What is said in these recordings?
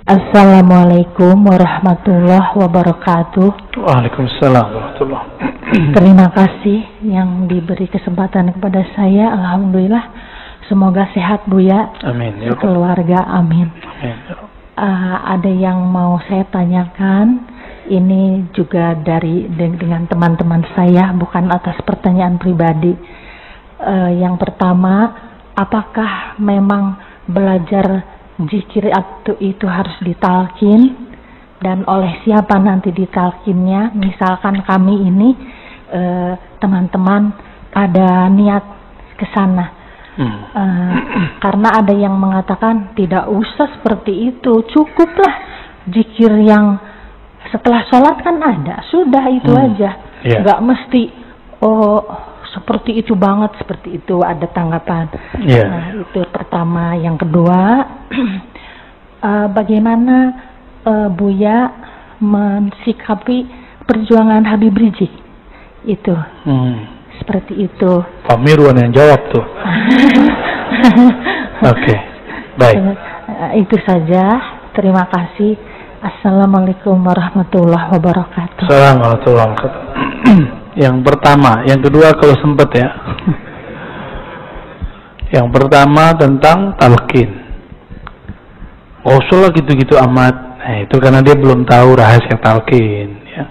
Assalamualaikum warahmatullahi wabarakatuh. Waalaikumsalam warahmatullahi. Terima kasih yang diberi kesempatan kepada saya. Alhamdulillah. Semoga sehat Buya. Amin. Ya keluarga. Amin. Amin. Ada yang mau saya tanyakan. Ini juga dengan teman-teman saya, bukan atas pertanyaan pribadi. Yang pertama, apakah memang belajar zikir itu harus ditalkin, dan oleh siapa nanti ditalkinnya? Misalkan kami ini teman-teman ada niat ke sana, karena ada yang mengatakan tidak usah seperti itu, cukuplah zikir yang setelah sholat kan ada, sudah itu aja, nggak mesti seperti itu banget, seperti itu. Ada tanggapan. Nah, itu pertama. Yang kedua, bagaimana Buya mensikapi perjuangan Habib Rizik itu? Seperti itu. Pak Mirwan yang jawab tuh. Oke, baik. Itu saja. Terima kasih. Assalamualaikum warahmatullahi wabarakatuh. Assalamualaikum warahmatullahi wabarakatuh. Yang pertama, yang kedua kalau sempat ya. Yang pertama tentang talqin. Oh, usah gitu-gitu amat. Nah, itu karena dia belum tahu rahasia talqin ya.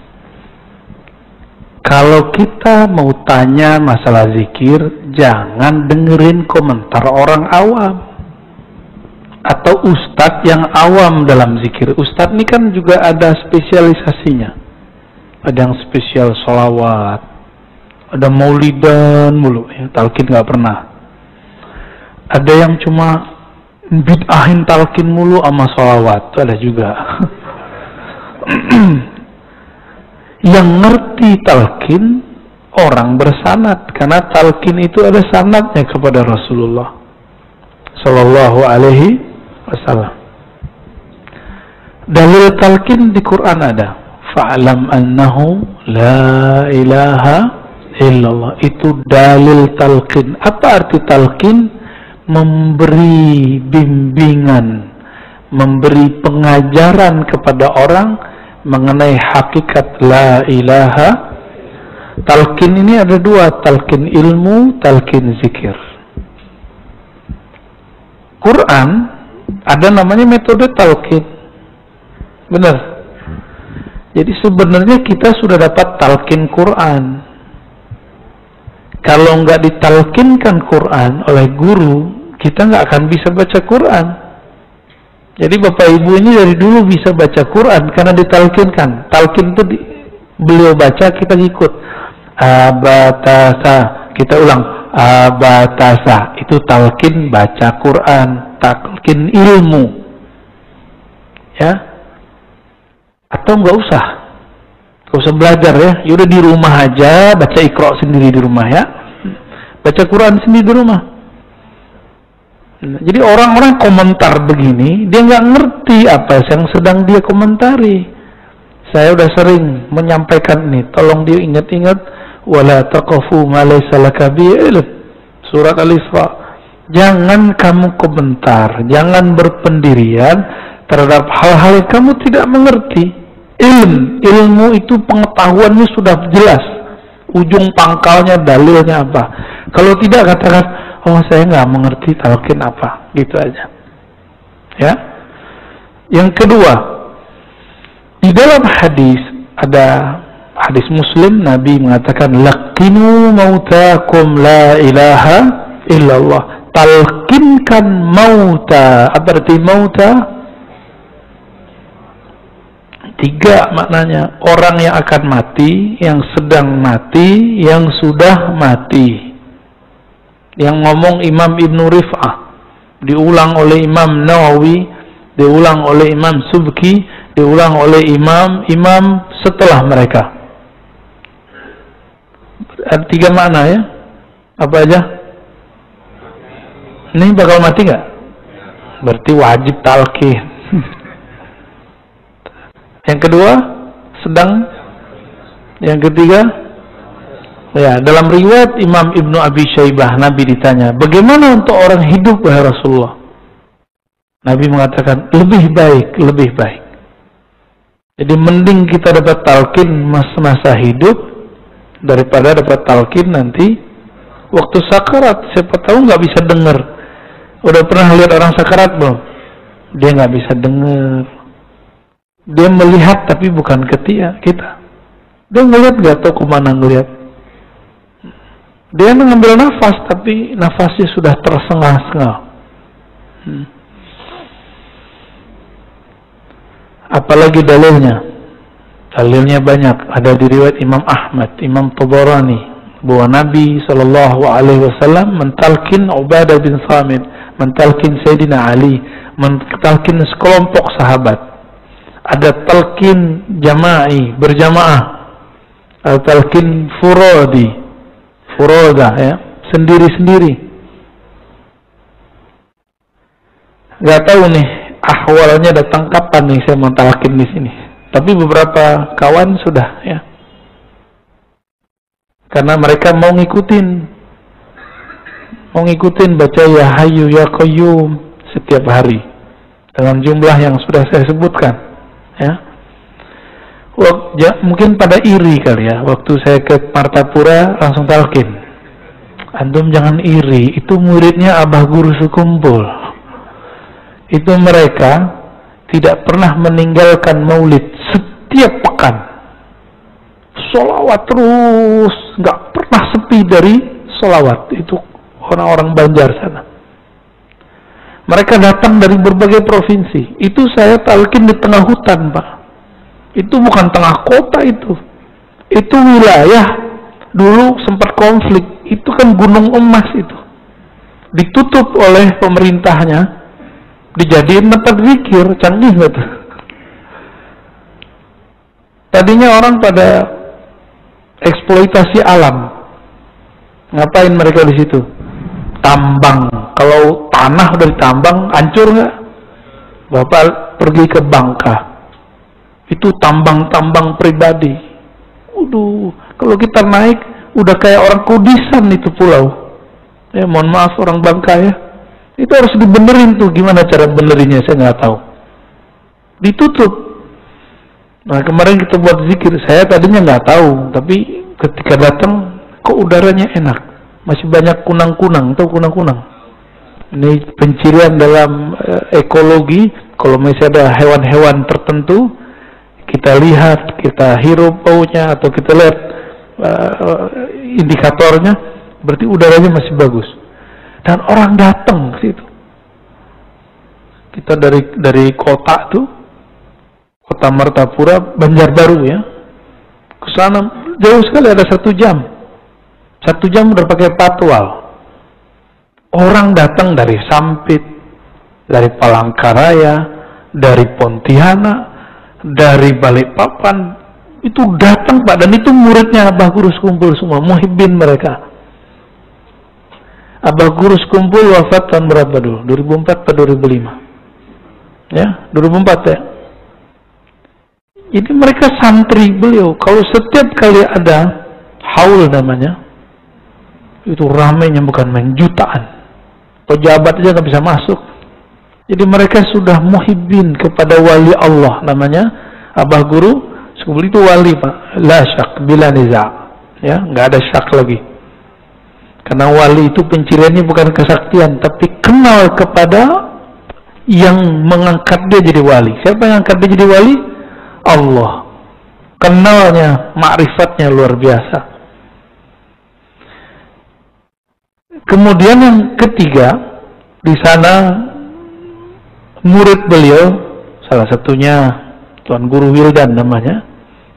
Kalau kita mau tanya masalah zikir, jangan dengerin komentar orang awam atau ustadz yang awam dalam zikir. Ustadz ini kan juga ada spesialisasinya. Ada yang spesial sholawat, ada maulidan mulu, ya, talqin nggak pernah. Ada yang cuma bid'ahin talqin mulu sama sholawat, itu ada juga. Yang ngerti talqin orang bersanad, karena talqin itu ada sanadnya kepada Rasulullah Sallallahu Alaihi Wasallam. Dalil talqin di Quran ada. Fa'lam annahu la ilaha illallah. Itu dalil talqin. Apa arti talqin? Memberi bimbingan, memberi pengajaran kepada orang mengenai hakikat la ilaha. Talqin ini ada dua, talqin ilmu, talqin zikir. Quran ada namanya metode talqin. Benar. Jadi sebenarnya kita sudah dapat talqin Quran. Kalau nggak ditalkinkan Quran oleh guru, kita nggak akan bisa baca Quran. Jadi Bapak Ibu ini dari dulu bisa baca Quran karena ditalkinkan. Talqin itu beliau baca, kita ikut. Abatasa, kita ulang. Abatasa, itu talqin baca Quran, talqin ilmu. Ya. Atau nggak usah belajar ya, yaudah di rumah aja baca Iqra sendiri di rumah ya, baca Quran sendiri di rumah. Jadi orang-orang komentar begini, dia nggak ngerti apa yang sedang dia komentari. Saya udah sering menyampaikan ini, tolong dia ingat-ingat, wala taqafu ma laysa laka bihi ilm, surat Al-Isra. Jangan kamu komentar, jangan berpendirian terhadap hal-hal yang kamu tidak mengerti. Ilmu itu pengetahuannya sudah jelas, ujung pangkalnya, dalilnya apa. Kalau tidak, katakan, oh saya nggak mengerti talqin apa, gitu aja. Ya. Yang kedua, di dalam hadis ada hadis Muslim, Nabi mengatakan, laqinu mautakum la ilaha illallah. Talqinkan mauta. Apa arti mauta? Tiga maknanya, orang yang akan mati, yang sedang mati, yang sudah mati. Yang ngomong Imam Ibnu Rif'ah, diulang oleh Imam Nawawi, diulang oleh Imam Subki, diulang oleh imam setelah mereka. Ada tiga makna ya. Apa aja? Ini bakal mati nggak? Berarti wajib talqin. Yang kedua, sedang. Yang ketiga, ya, dalam riwayat Imam Ibnu Abi Syaibah, Nabi ditanya, bagaimana untuk orang hidup, wahai Rasulullah? Nabi mengatakan lebih baik. Jadi mending kita dapat talqin masa hidup daripada dapat talqin nanti waktu sakarat. Siapa tahu nggak bisa dengar. Udah pernah lihat orang sakarat belum? Dia nggak bisa dengar. Dia melihat tapi bukan kita. Dia ngelihat nggak tahu kemana ngelihat. Dia mengambil nafas tapi nafasnya sudah tersengal-sengal. Apalagi dalilnya? Dalilnya banyak. Ada di riwayat Imam Ahmad, Imam Tabarani, bahwa Nabi SAW mentalkin Ubadah bin Samit, mentalkin Sayyidina Ali, mentalkin sekelompok sahabat. Ada talqin jama'i, berjamaah. Ada talqin furoda, ya, sendiri-sendiri. Gak tahu nih ahwalnya datang kapan nih saya mentalkin di sini. Tapi beberapa kawan sudah, ya. Karena mereka mau ngikutin baca ya Hayyu ya Qayyum setiap hari dengan jumlah yang sudah saya sebutkan, ya. Mungkin pada iri kali ya, waktu saya ke Martapura langsung talqin. Antum jangan iri, itu muridnya Abah Guru Sekumpul. Itu mereka tidak pernah meninggalkan maulid setiap pekan. Sholawat terus, nggak pernah sepi dari sholawat. Itu orang-orang Banjar sana. Mereka datang dari berbagai provinsi. Itu saya talqin di tengah hutan, Pak. Itu bukan tengah kota itu. Itu wilayah dulu sempat konflik. Itu kan gunung emas itu. Ditutup oleh pemerintahnya. Dijadiin tempat zikir, canggih nggak tuh? Tadinya orang pada eksploitasi alam. Ngapain mereka di situ? Tambang. Kalau tanah udah ditambang, hancur nggak? Bapak pergi ke Bangka. Itu tambang-tambang pribadi. Kalau kita naik, udah kayak orang Kudisan itu pulau. Ya, mohon maaf orang Bangka ya. Itu harus dibenerin tuh. Gimana cara benerinnya saya nggak tahu. Ditutup. Nah kemarin kita buat zikir. Saya tadinya nggak tahu, tapi ketika datang kok udaranya enak. Masih banyak kunang-kunang. Tahu kunang-kunang? Ini pencirian dalam ekologi. Kalau misalnya ada hewan-hewan tertentu, kita lihat, kita hirup baunya atau kita lihat indikatornya, berarti udaranya masih bagus. Dan orang datang ke situ. Kita dari kota tuh, kota Martapura, Banjarbaru ya, ke sana jauh sekali, ada 1 jam. 1 jam udah pakai patwal. Orang datang dari Sampit, dari Palangkaraya, dari Pontianak, dari Balikpapan, itu datang Pak, dan itu muridnya Abah Guru Sekumpul semua, muhibbin mereka. Abah Guru Sekumpul wafat tahun berapa dulu? 2004 atau 2005? Ya, 2004 ya. Jadi mereka santri beliau. Kalau setiap kali ada haul namanya, itu ramainya bukan main, jutaan. Pejabat aja nggak bisa masuk. Jadi mereka sudah muhibbin kepada wali Allah namanya Abah Guru Sekumpul. Itu wali Pak, la syak bila niza, ya, nggak ada syak lagi. Karena wali itu penciriannya bukan kesaktian, tapi kenal kepada yang mengangkat dia jadi wali. Siapa yang angkat dia jadi wali? Allah. Kenalnya, ma'rifatnya luar biasa. Kemudian yang ketiga, di sana murid beliau, salah satunya Tuan Guru Wildan namanya,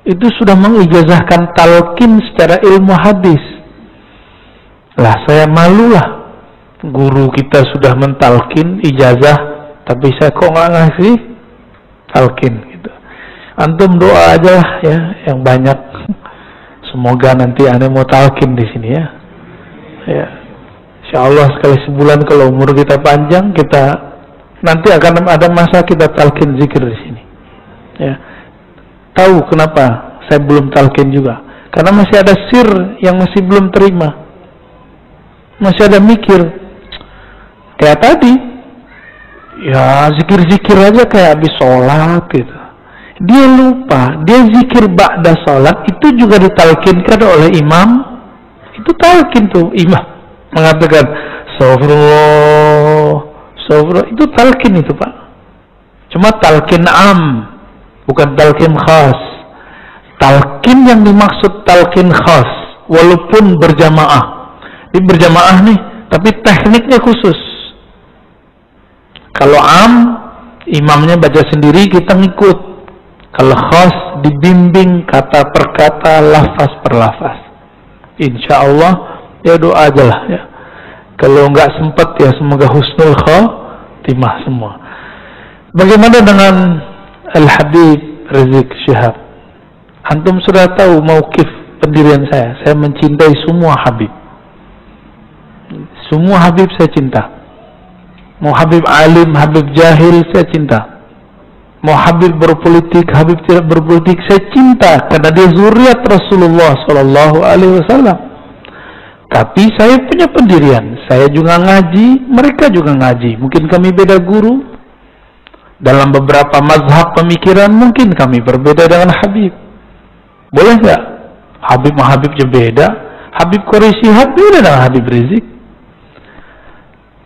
itu sudah mengijazahkan talqin secara ilmu hadis. Lah saya malulah, guru kita sudah mentalkin ijazah, tapi saya kok nggak ngasih talqin gitu. Antum doa aja lah ya, yang banyak. Semoga nanti ane mau talqin di sini ya. Ya, insya Allah sekali sebulan kalau umur kita panjang, kita nanti akan ada masa kita talqin zikir di sini. Ya, tahu kenapa saya belum talqin juga? Karena masih ada sir yang masih belum terima. Masih ada mikir. Kayak tadi, Ya zikir-zikir aja kayak habis sholat gitu. Dia lupa, dia zikir ba'da sholat itu juga ditalkinkan oleh imam. Itu talkin tuh, imam mengatakan astagfirullah, astagfirullah, itu talkin itu Pak. Cuma talkin am, bukan talkin khas. Talkin yang dimaksud talkin khas, walaupun berjamaah. Ini berjamaah nih, tapi tekniknya khusus. Kalau am, imamnya baca sendiri, kita ngikut. Kalau khas, dibimbing kata per kata, lafaz per lafaz. Insya Allah, ya doa aja lah ya. Kalau nggak sempat ya semoga husnul khatimah semua. Bagaimana dengan Al-Habib Rizik Syihab? Antum sudah tahu mauqif pendirian saya. Saya mencintai semua Habib. Semua Habib saya cinta. Mau Habib alim, Habib jahil, saya cinta. Mau Habib berpolitik, Habib tidak berpolitik, saya cinta karena dia zuriat Rasulullah SAW. Tapi saya punya pendirian. Saya juga ngaji, mereka juga ngaji. Mungkin kami beda guru. Dalam beberapa mazhab pemikiran mungkin kami berbeda dengan Habib. Boleh nggak? Habib sama Habibnya beda. Habib Quraisy beda dengan Habib Rizik.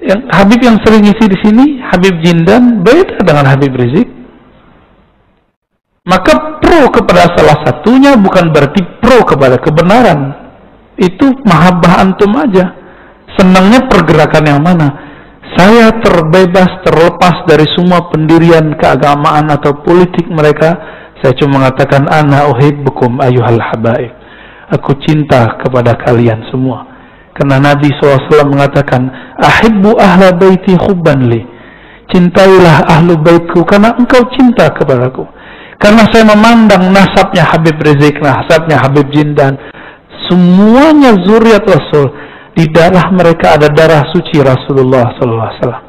Yang Habib yang sering isi di sini, Habib Jindan beda dengan Habib Rizik. Maka pro kepada salah satunya bukan berarti pro kepada kebenaran. Itu mahabbah antum aja. Senangnya pergerakan yang mana? Saya terbebas, terlepas dari semua pendirian keagamaan atau politik mereka. Saya cuma mengatakan ana uhibbukum ayyuhal habaib. Aku cinta kepada kalian semua. Karena Nabi SAW mengatakan, ahibbu ahla baiti hubban li. Cintailah ahlu baitku karena engkau cinta kepadaku. Karena saya memandang nasabnya Habib Rizik, nasabnya Habib Jindan, semuanya zuriat Rasul. Di darah mereka ada darah suci Rasulullah SAW.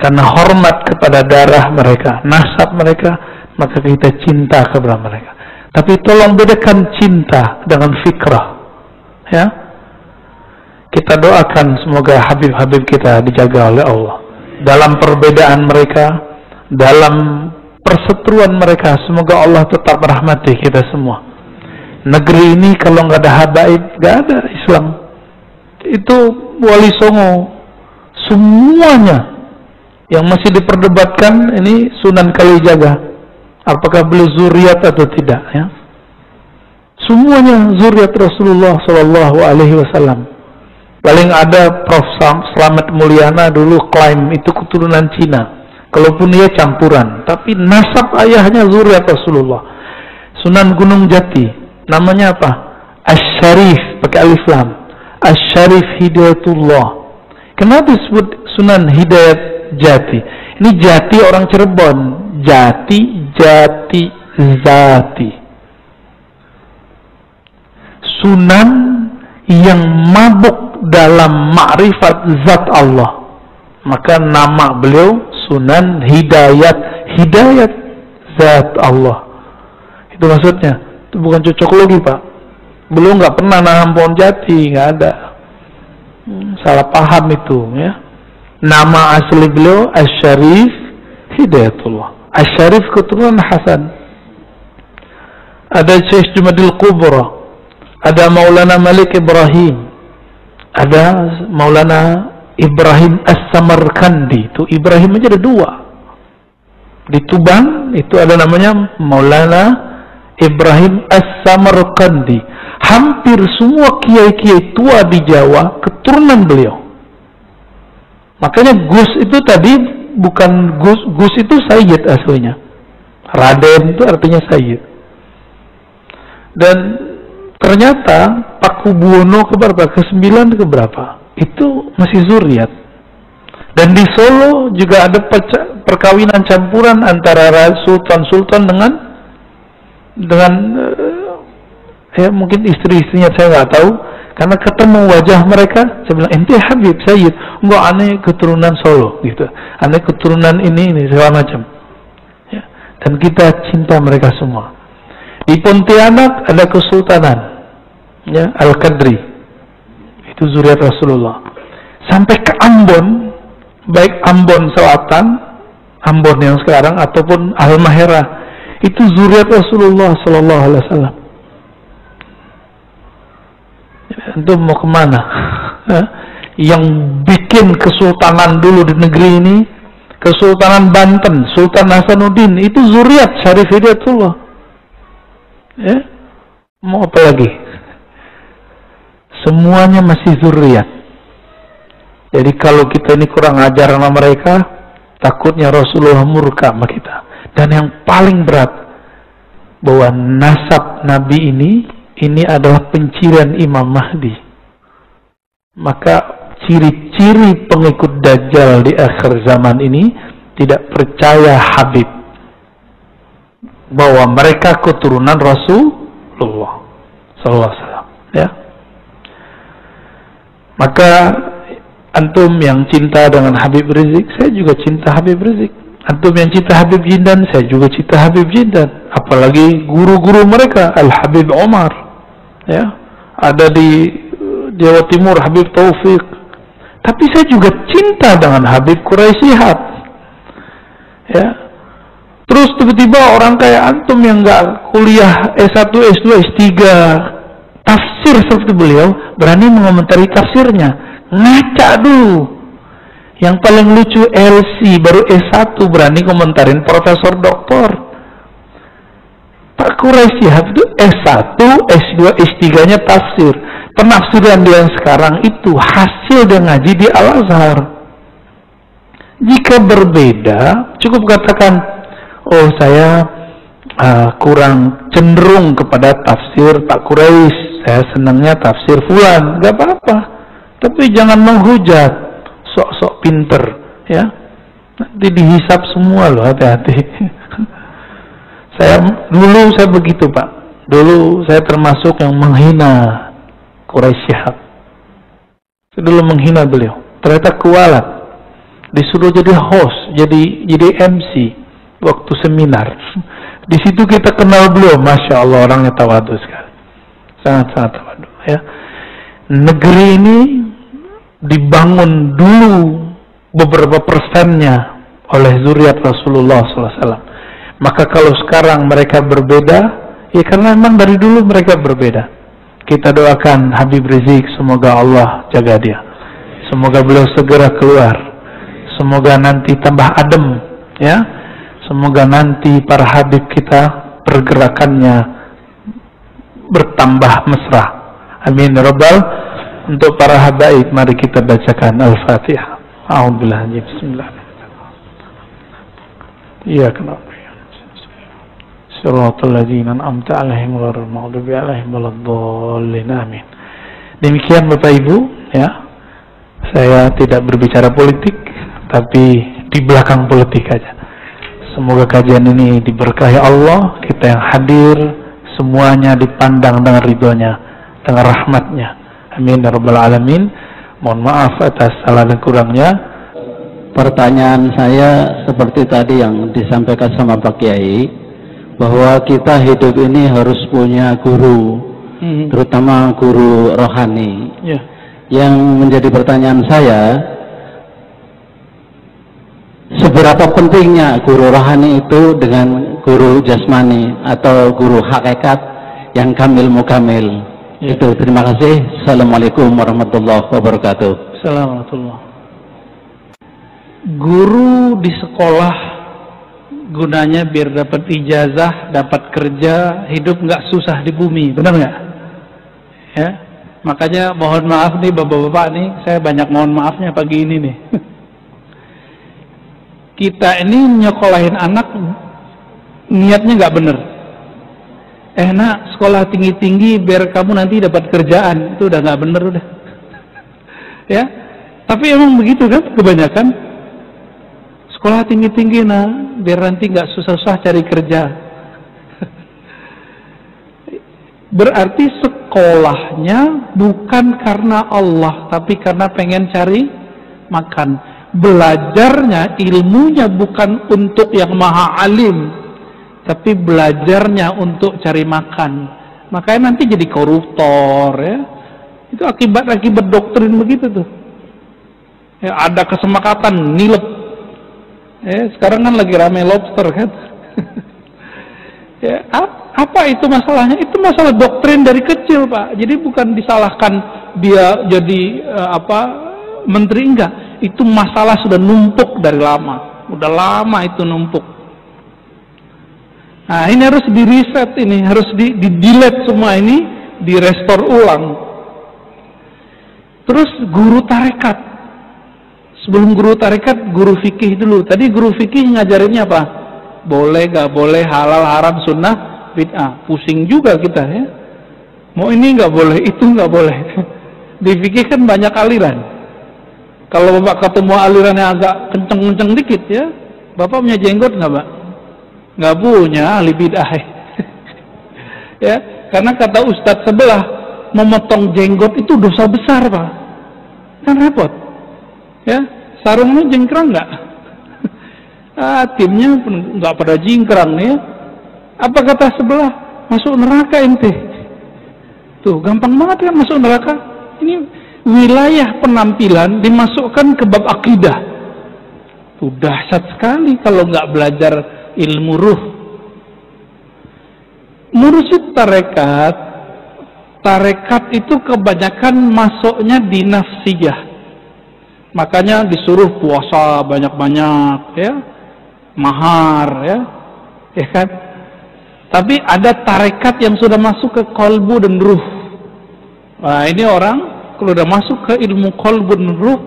Karena hormat kepada darah mereka, nasab mereka, maka kita cinta kepada mereka. Tapi tolong bedakan cinta dengan fikrah. Ya, kita doakan semoga Habib-Habib kita dijaga oleh Allah. Dalam perbedaan mereka, dalam perseteruan mereka, semoga Allah tetap merahmati kita semua. Negeri ini kalau nggak ada habaib, nggak ada Islam. Itu Wali Songo, semuanya yang masih diperdebatkan ini Sunan Kalijaga, apakah beliau zuriat atau tidak? Ya, semuanya zuriat Rasulullah SAW. Paling ada Prof. Slamet Mulyana dulu klaim itu keturunan Cina. Kalaupun dia campuran, tapi nasab ayahnya zuriat Rasulullah. Sunan Gunung Jati, namanya apa? Asy-Syarif, pakai alif lam. Asy-Syarif Hidayatullah. Kenapa disebut Sunan Hidayat Jati? Ini Jati orang Cirebon. Jati, Jati, Zati. Sunan yang mabuk dalam ma'rifat zat Allah. Maka nama beliau Sunan Hidayat, Hidayat zat Allah. Itu maksudnya. Itu bukan cocok logi Pak. Beliau nggak pernah nanam pohon jati, nggak ada. Salah paham itu ya. Nama asli beliau Asy-Syarif Hidayatullah. Asy-Syarif keturunan Hasan. Ada Syekh Jumadil Kubra, ada Maulana Malik Ibrahim, ada Maulana Ibrahim As-Samarkandi. Itu Ibrahim aja ada dua. Di Tuban itu ada namanya Maulana Ibrahim As-Samarkandi. Hampir semua kiai-kiai tua di Jawa keturunan beliau. Makanya Gus itu tadi bukan Gus, Gus itu Sayyid aslinya. Raden itu artinya Sayyid. Dan ternyata Paku Buwono keberapa? Ke-9 keberapa? Itu masih zuriat. Dan di Solo juga ada perkawinan campuran antara sultan-sultan dengan ya mungkin istri-istrinya saya nggak tahu, karena ketemu wajah mereka saya bilang ente Habib Sayyid, enggak, aneh keturunan Solo gitu, aneh keturunan ini segala macam ya. Dan kita cinta mereka semua. Di Pontianak ada kesultanan ya, Al-Qadri, itu zuriat Rasulullah. Sampai ke Ambon baik Ambon Selatan, Ambon yang sekarang, ataupun Halmahera, itu zuriat Rasulullah Sallallahu Alaihi Wasallam. Itu mau kemana? Yang bikin kesultanan dulu di negeri ini, Kesultanan Banten, Sultan Hasanuddin, itu zuriat Syarif Hidayatullah. Ya, mau apa lagi? Semuanya masih zuriat. Jadi kalau kita ini kurang ajar sama mereka, takutnya Rasulullah murka sama kita. Dan yang paling berat, bahwa nasab Nabi ini adalah pencirian Imam Mahdi. Maka ciri-ciri pengikut Dajjal di akhir zaman ini tidak percaya Habib, bahwa mereka keturunan Rasulullah Sallallahu Alaihi Wasallam. Ya. Maka antum yang cinta dengan Habib Rizik, saya juga cinta Habib Rizik. Antum yang cinta Habib Jindan, saya juga cinta Habib Jindan. Apalagi guru-guru mereka, Al-Habib Omar, ya, ada di Jawa Timur Habib Taufik. Tapi saya juga cinta dengan Habib Quraisyihab. Ya. Terus tiba-tiba orang kayak antum yang nggak kuliah S1, S2, S3 tafsir seperti beliau berani mengomentari tafsirnya. Ngaca dulu. Yang paling lucu LC baru S1 berani komentarin profesor doktor. Pak Quraisyihab itu S1, S2, S3-nya tafsir. Penafsiran dia yang sekarang itu hasil dia ngaji di Al-Azhar. Jika berbeda, cukup katakan, oh saya kurang cenderung kepada tafsir Pak Quraisy, saya senangnya tafsir Fulan, gak apa-apa. Tapi jangan menghujat, sok-sok pinter, ya. Nanti dihisap semua loh, hati-hati. Dulu saya begitu Pak. Dulu saya termasuk yang menghina Quraisyihab. Saya dulu menghina beliau. Ternyata kualat. Disuruh jadi host, jadi MC waktu seminar. Di situ kita kenal beliau, masya Allah, orangnya tawadu sekali, sangat-sangat tawadu. Ya. Negeri ini dibangun dulu beberapa persennya oleh zuriat Rasulullah SAW. Maka kalau sekarang mereka berbeda, ya karena memang dari dulu mereka berbeda. Kita doakan Habib Rizik, semoga Allah jaga dia. Semoga beliau segera keluar. Semoga nanti tambah adem, ya. Semoga nanti para Habib kita pergerakannya bertambah mesra. Amin ya Rabbal. Untuk para habaib, mari kita bacakan Al-Fatihah. A'udzubillahi minasyaitonir rajim. Bismillahirrahmanirrahim. Iya kenapa? Shiratal ladzina an'amta 'alaihim ghairil maghdubi 'alaihim waladdallin. Amin. Demikian Bapak Ibu, ya. Saya tidak berbicara politik, tapi di belakang politik aja. Semoga kajian ini diberkahi Allah, kita yang hadir semuanya dipandang dengan ridhonya, dengan rahmatnya. Amin ya rabbal alamin. Mohon maaf atas salah dan kurangnya. Pertanyaan saya seperti tadi yang disampaikan sama Pak Kiai, bahwa kita hidup ini harus punya guru, terutama guru rohani. Yang menjadi pertanyaan saya, seberapa pentingnya guru rohani itu dengan guru jasmani atau guru hakikat yang kamil mukamil? Itu, terima kasih. Assalamualaikum warahmatullahi wabarakatuh. Assalamualaikum. Guru di sekolah gunanya biar dapat ijazah, dapat kerja, hidup nggak susah di bumi, benar nggak? Ya, makanya mohon maaf nih bapak-bapak nih, saya banyak mohon maafnya pagi ini nih. Kita ini nyekolahin anak niatnya nggak bener. Nak sekolah tinggi-tinggi biar kamu nanti dapat kerjaan, itu udah nggak bener udah. Ya, tapi emang begitu kan kebanyakan. Sekolah tinggi-tinggi biar nanti nggak susah-susah cari kerja. Berarti sekolahnya bukan karena Allah, tapi karena pengen cari makan. Belajarnya, ilmunya bukan untuk yang maha alim, tapi belajarnya untuk cari makan. Makanya nanti jadi koruptor, ya. Itu akibat doktrin begitu tuh. Ya, ada kesepakatan nilep. Sekarang kan lagi rame lobster kan. Ya, apa itu masalahnya? Itu masalah doktrin dari kecil, Pak. Jadi bukan disalahkan dia jadi menteri, enggak. Itu masalah sudah numpuk dari lama. Udah lama itu numpuk. Nah, ini harus di-reset, ini harus di-delete semua ini, di-restore ulang. Terus guru tarekat. Sebelum guru tarekat, guru fikih dulu. Tadi guru fikih ngajarinnya apa? Boleh, gak boleh, halal, haram, sunnah, bid'ah. Pusing juga kita ya. Mau ini gak boleh, itu gak boleh. Di fikih kan banyak aliran. Kalau Bapak ketemu aliran yang agak kenceng-kenceng dikit ya, Bapak punya jenggot gak, Pak? Gak punya, ahli bid'ah. Ya, karena kata ustadz sebelah, memotong jenggot itu dosa besar, Pak. Kan repot. Ya, sarungnya jengkrang nggak? Timnya nggak pada jingkrang nih ya. Apa kata sebelah? Masuk neraka ente. Tuh, gampang banget kan masuk neraka. Ini wilayah penampilan dimasukkan ke bab akidah. Tuh, dahsyat sekali kalau nggak belajar ilmu ruh. Mursyid tarekat itu kebanyakan masuknya di nafsiyah. Makanya disuruh puasa banyak-banyak ya, mahar ya kan. Tapi ada tarekat yang sudah masuk ke kolbu dan ruh. Nah, ini orang kalau udah masuk ke ilmu kolbu dan ruh,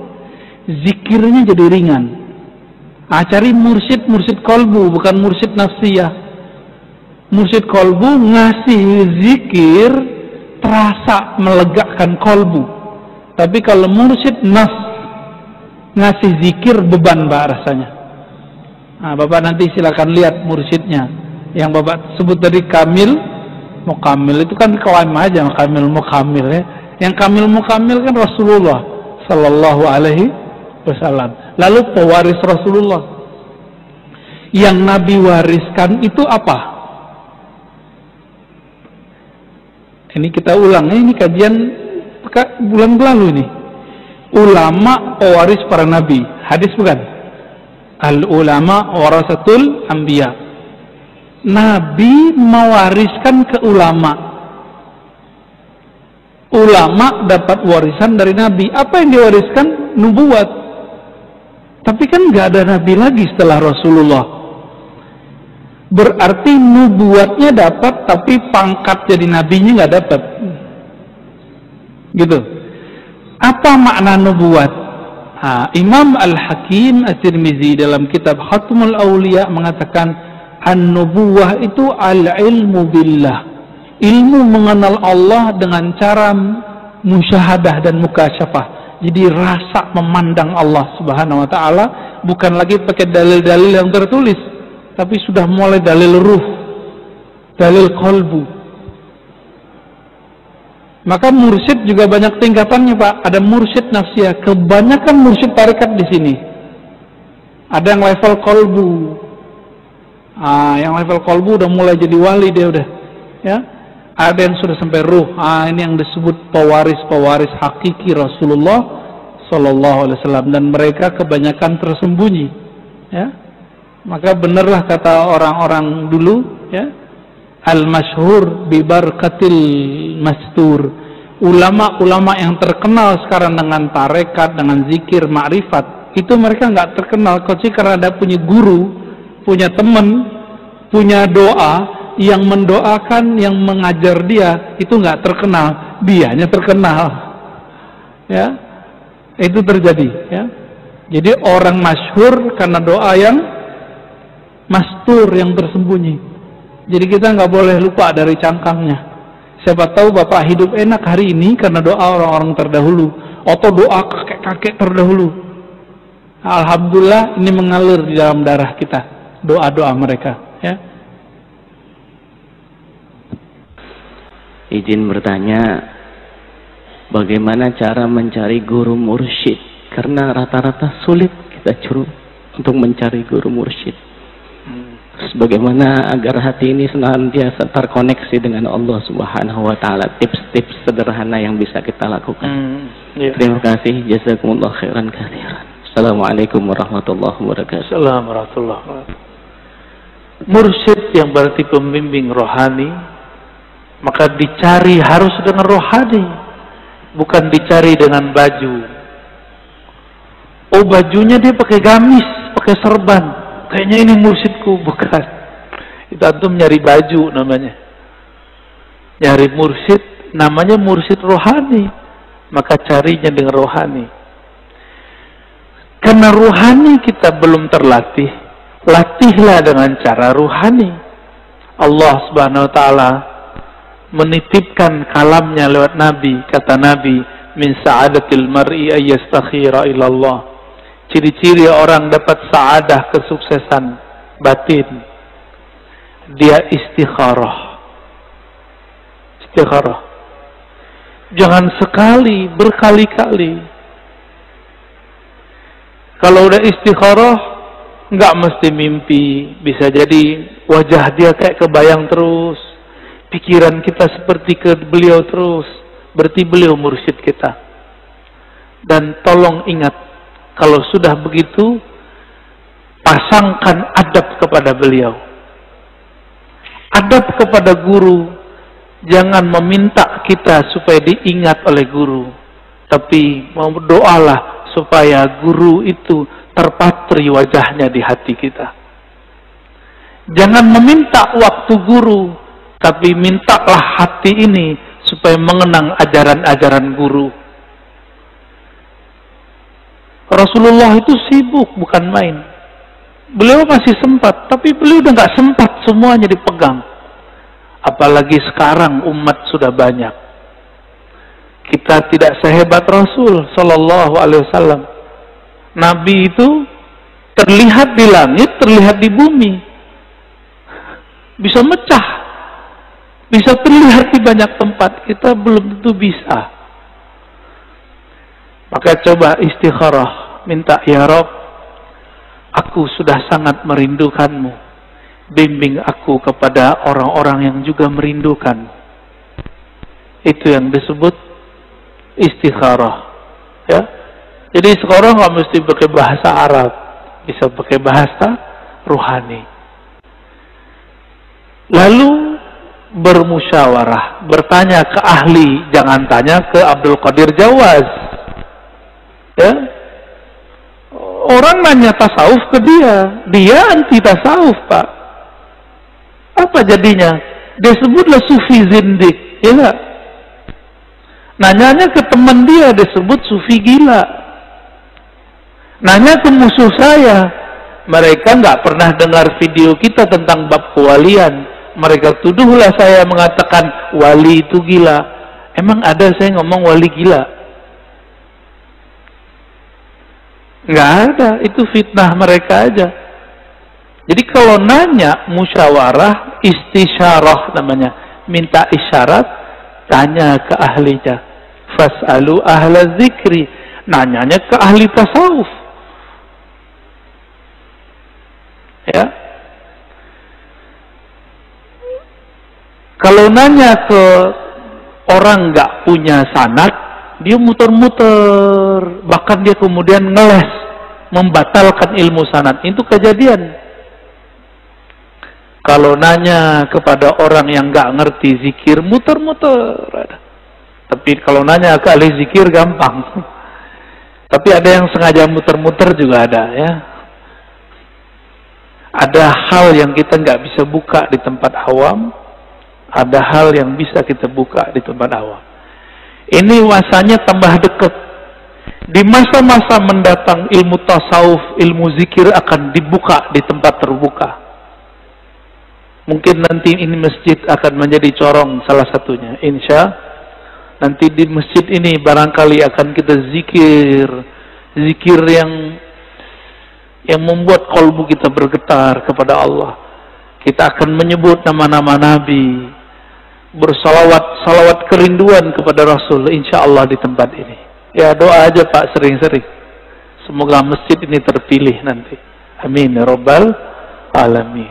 zikirnya jadi ringan. Cari mursyid kolbu, bukan mursyid nafsiyah. Mursyid kolbu ngasih zikir terasa melegakan kolbu. Tapi kalau mursyid nafs ngasih zikir beban, Pak, rasanya. Nah, Bapak nanti silakan lihat mursyidnya. Yang Bapak sebut tadi kamil, mukamil itu kan kawan aja, kamil mukamil ya. Yang kamil mukamil kan Rasulullah sallallahu alaihi wasallam. Lalu pewaris Rasulullah. Yang Nabi wariskan itu apa? Ini kita ulang, ini kajian bulan lalu ini. Ulama pewaris para nabi. Hadis bukan? Al-ulama warasatul anbiya. Nabi mewariskan ke ulama. Ulama dapat warisan dari nabi. Apa yang diwariskan? Nubuat. Tapi kan nggak ada nabi lagi setelah Rasulullah. Berarti nubuatnya dapat, tapi pangkat jadi nabinya nggak dapat. Gitu. Apa makna nubuat? Imam Al-Hakim At-Tirmizi dalam kitab Khatmul Awliya mengatakan an-nubuwah itu al-ilmu billah, ilmu mengenal Allah dengan cara musyahadah dan mukasyafah. Jadi rasa memandang Allah Subhanahu wa taala, bukan lagi pakai dalil-dalil yang tertulis, tapi sudah mulai dalil ruh, dalil qalbu. Maka mursyid juga banyak tingkatannya, Pak. Ada mursyid nafsiyah. Kebanyakan mursyid tarekat di sini. Ada yang level kolbu. Yang level kolbu udah mulai jadi wali dia udah. Ya. Ada yang sudah sampai ruh. Ini yang disebut pewaris-pewaris hakiki Rasulullah Sallallahu Alaihi Wasallam. Dan mereka kebanyakan tersembunyi. Ya. Maka benarlah kata orang-orang dulu. Ya. Al-masyhur bibarakatil mastur. Ulama-ulama yang terkenal sekarang dengan tarekat, dengan zikir, ma'rifat, itu mereka nggak terkenal karena ada punya guru, punya teman, punya doa yang mendoakan, yang mengajar dia, itu nggak terkenal, dianya terkenal. Ya, itu terjadi. Ya, jadi orang masyhur karena doa yang mastur, yang tersembunyi. Jadi kita nggak boleh lupa dari cangkangnya. Siapa tahu Bapak hidup enak hari ini karena doa orang-orang terdahulu, atau doa kakek-kakek terdahulu. Alhamdulillah ini mengalir di dalam darah kita, doa-doa mereka. Ya. Izin bertanya, bagaimana cara mencari guru mursyid? Karena rata-rata sulit kita untuk mencari guru mursyid. Bagaimana agar hati ini senantiasa terkoneksi dengan Allah Subhanahu wa taala? Tips-tips sederhana yang bisa kita lakukan. Terima kasih, jazakumullah khairan katsiran. Assalamualaikum warahmatullahi wabarakatuh. Assalamualaikum warahmatullahi wabarakatuh. Mursyid yang berarti pembimbing rohani, maka dicari harus dengan rohani, bukan dicari dengan baju. Oh, bajunya dia pakai gamis, pakai serban, kayaknya ini mursyidku. Bukan, itu antum nyari baju namanya. Nyari mursyid namanya mursyid rohani, maka carinya dengan rohani. Karena rohani kita belum terlatih, latihlah dengan cara rohani. Allah Subhanahu wa taala menitipkan kalamnya lewat Nabi. Kata Nabi, min sa'adatil mar'i ayyastakhira ilallah. Ciri-ciri orang dapat sa'adah, kesuksesan batin, dia istikharah. Istikharah. Jangan sekali, berkali-kali. Kalau udah istikharah, nggak mesti mimpi. Bisa jadi wajah dia kayak kebayang terus. Pikiran kita seperti ke beliau terus. Berarti beliau mursyid kita. Dan tolong ingat, kalau sudah begitu, pasangkan adab kepada beliau. Adab kepada guru. Jangan meminta kita supaya diingat oleh guru. Tapi berdoalah supaya guru itu terpatri wajahnya di hati kita. Jangan meminta waktu guru, tapi mintalah hati ini supaya mengenang ajaran-ajaran guru. Rasulullah itu sibuk, bukan main. Beliau masih sempat, tapi beliau udah nggak sempat semuanya dipegang. Apalagi sekarang umat sudah banyak. Kita tidak sehebat Rasul Sallallahu Alaihi Wasallam. Nabi itu terlihat di langit, terlihat di bumi, bisa mecah, bisa terlihat di banyak tempat. Kita belum tentu bisa. Maka coba istikharah, minta, ya Rabb, aku sudah sangat merindukanmu. Bimbing aku kepada orang-orang yang juga merindukanmu. Itu yang disebut istikharah, ya. Jadi istikharah nggak mesti pakai bahasa Arab, bisa pakai bahasa rohani. Lalu bermusyawarah, bertanya ke ahli, jangan tanya ke Abdul Qadir Jawaz, ya. Orang nanya tasawuf ke dia anti tasawuf, Pak. Apa jadinya? Dia sebutlah sufi zindik, ya nggak? Nanyanya ke teman dia disebut sufi gila. Nanya ke musuh saya, mereka nggak pernah dengar video kita tentang bab kewalian. Mereka tuduhlah saya mengatakan wali itu gila. Emang ada saya ngomong wali gila? Nggak ada, itu fitnah mereka aja. Jadi kalau nanya musyawarah, istisyarah namanya, minta isyarat, tanya ke ahlinya. Fas'alu ahla zikri, nanyanya ke ahli tasawuf, ya. Kalau nanya ke orang nggak punya sanad, dia muter-muter, bahkan dia kemudian ngeles, membatalkan ilmu sanad. Itu kejadian. Kalau nanya kepada orang yang nggak ngerti zikir, muter-muter. Tapi kalau nanya ke ahli zikir gampang. Tapi ada yang sengaja muter-muter juga ada, ya. Ada hal yang kita nggak bisa buka di tempat awam, ada hal yang bisa kita buka di tempat awam. Ini masanya tambah dekat. Di masa-masa mendatang ilmu tasawuf, ilmu zikir akan dibuka di tempat terbuka. Mungkin nanti ini masjid akan menjadi corong salah satunya, insya. Nanti di masjid ini barangkali akan kita zikir yang membuat kalbu kita bergetar kepada Allah. Kita akan menyebut nama-nama Nabi, bersalawat kerinduan kepada Rasul, insya Allah di tempat ini. Ya doa aja Pak sering-sering. Semoga masjid ini terpilih nanti. Amin ya Rabbal Alamin.